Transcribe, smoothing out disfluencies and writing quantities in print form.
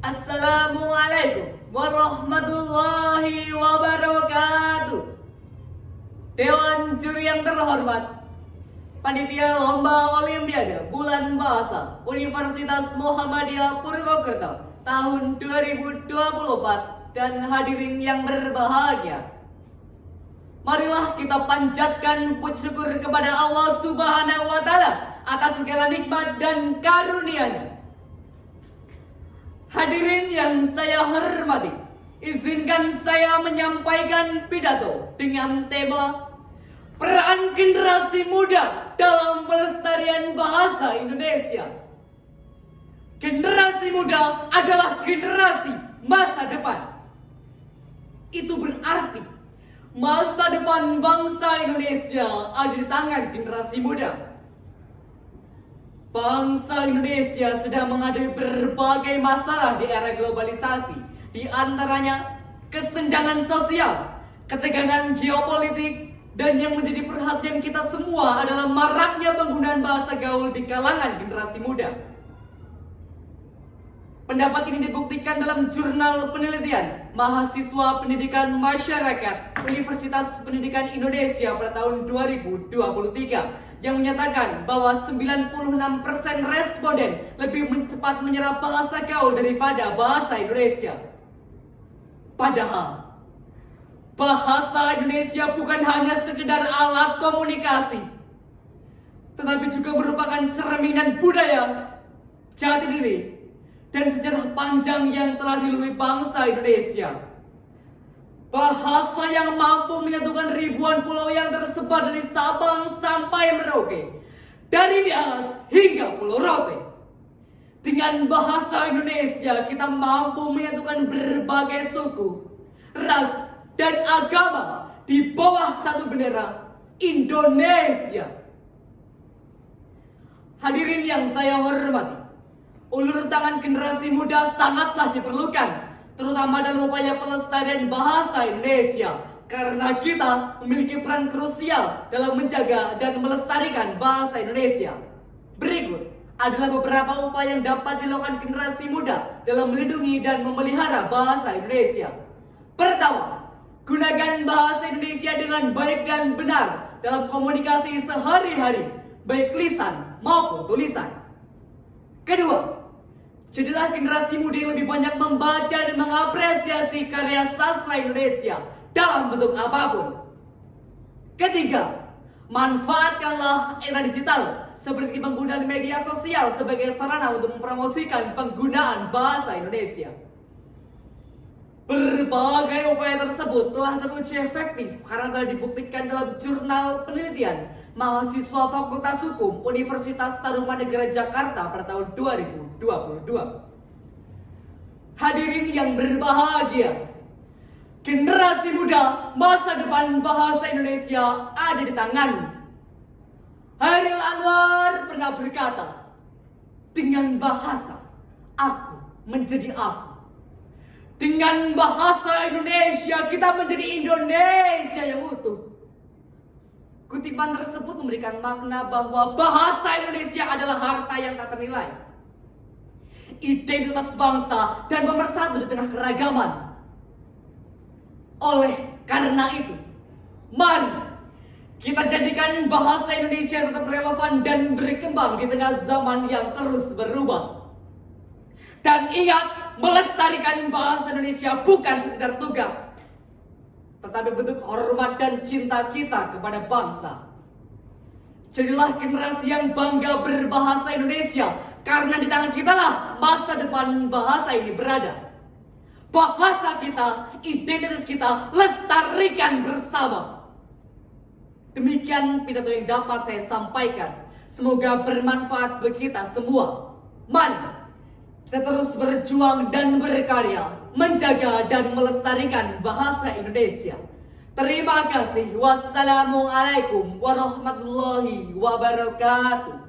Assalamualaikum warahmatullahi wabarakatuh. Dewan juri yang terhormat, Panitia Lomba Olimpiade Bulan Bahasa Universitas Muhammadiyah Purwokerto tahun 2024 dan hadirin yang berbahagia. Marilah kita panjatkan puji syukur kepada Allah Subhanahu wa Ta'ala atas segala nikmat dan karunia-Nya. Hadirin yang saya hormati, izinkan saya menyampaikan pidato dengan tema peran generasi muda dalam pelestarian bahasa Indonesia. Generasi muda adalah generasi masa depan. Itu berarti masa depan bangsa Indonesia ada di tangan generasi muda. Bangsa Indonesia sedang menghadapi berbagai masalah di era globalisasi, di antaranya kesenjangan sosial, ketegangan geopolitik, dan yang menjadi perhatian kita semua adalah maraknya penggunaan bahasa gaul di kalangan generasi muda. Pendapat ini dibuktikan dalam jurnal penelitian Mahasiswa Pendidikan Masyarakat Universitas Pendidikan Indonesia pada tahun 2023 yang menyatakan bahwa 96% responden lebih cepat menyerap bahasa gaul daripada bahasa Indonesia. Padahal bahasa Indonesia bukan hanya sekedar alat komunikasi, tetapi juga merupakan cerminan budaya, jati diri, dan sejarah panjang yang telah dilalui bangsa Indonesia. Bahasa yang mampu menyatukan ribuan pulau yang tersebar dari Sabang sampai Merauke, dari Nias hingga Pulau Rote. Dengan bahasa Indonesia kita mampu menyatukan berbagai suku, ras, dan agama di bawah satu bendera Indonesia. Hadirin yang saya hormati, ulur tangan generasi muda sangatlah diperlukan, terutama dalam upaya pelestarian bahasa Indonesia, karena kita memiliki peran krusial dalam menjaga dan melestarikan bahasa Indonesia. Berikut adalah beberapa upaya yang dapat dilakukan generasi muda dalam melindungi dan memelihara bahasa Indonesia. Pertama, gunakan bahasa Indonesia dengan baik dan benar dalam komunikasi sehari-hari, baik lisan maupun tulisan. Kedua, jadilah generasi muda yang lebih banyak membaca dan mengapresiasi karya sastra Indonesia dalam bentuk apapun. Ketiga, manfaatkanlah era digital seperti penggunaan media sosial sebagai sarana untuk mempromosikan penggunaan bahasa Indonesia. Berbagai upaya tersebut telah teruji efektif karena telah dibuktikan dalam jurnal penelitian Mahasiswa Fakultas Hukum Universitas Tarumanegara Jakarta pada tahun 2022. Hadirin yang berbahagia, generasi muda, masa depan bahasa Indonesia ada di tangan. Hairil Anwar pernah berkata, dengan bahasa aku menjadi aku. Dengan bahasa Indonesia kita menjadi Indonesia yang utuh. Kutipan tersebut memberikan makna bahwa bahasa Indonesia adalah harta yang tak ternilai, identitas bangsa dan pemersatu di tengah keragaman. Oleh karena itu, mari kita jadikan bahasa Indonesia tetap relevan dan berkembang di tengah zaman yang terus berubah. Dan ingat, melestarikan bahasa Indonesia bukan sekedar tugas, tetapi bentuk hormat dan cinta kita kepada bangsa. Jadilah generasi yang bangga berbahasa Indonesia, karena di tangan kita lah masa depan bahasa ini berada. Bahasa kita, identitas kita, lestarikan bersama. Demikian pidato yang dapat saya sampaikan. Semoga bermanfaat bagi kita semua. Mari kita terus berjuang dan berkarya, menjaga dan melestarikan bahasa Indonesia. Terima kasih. Wassalamualaikum warahmatullahi wabarakatuh.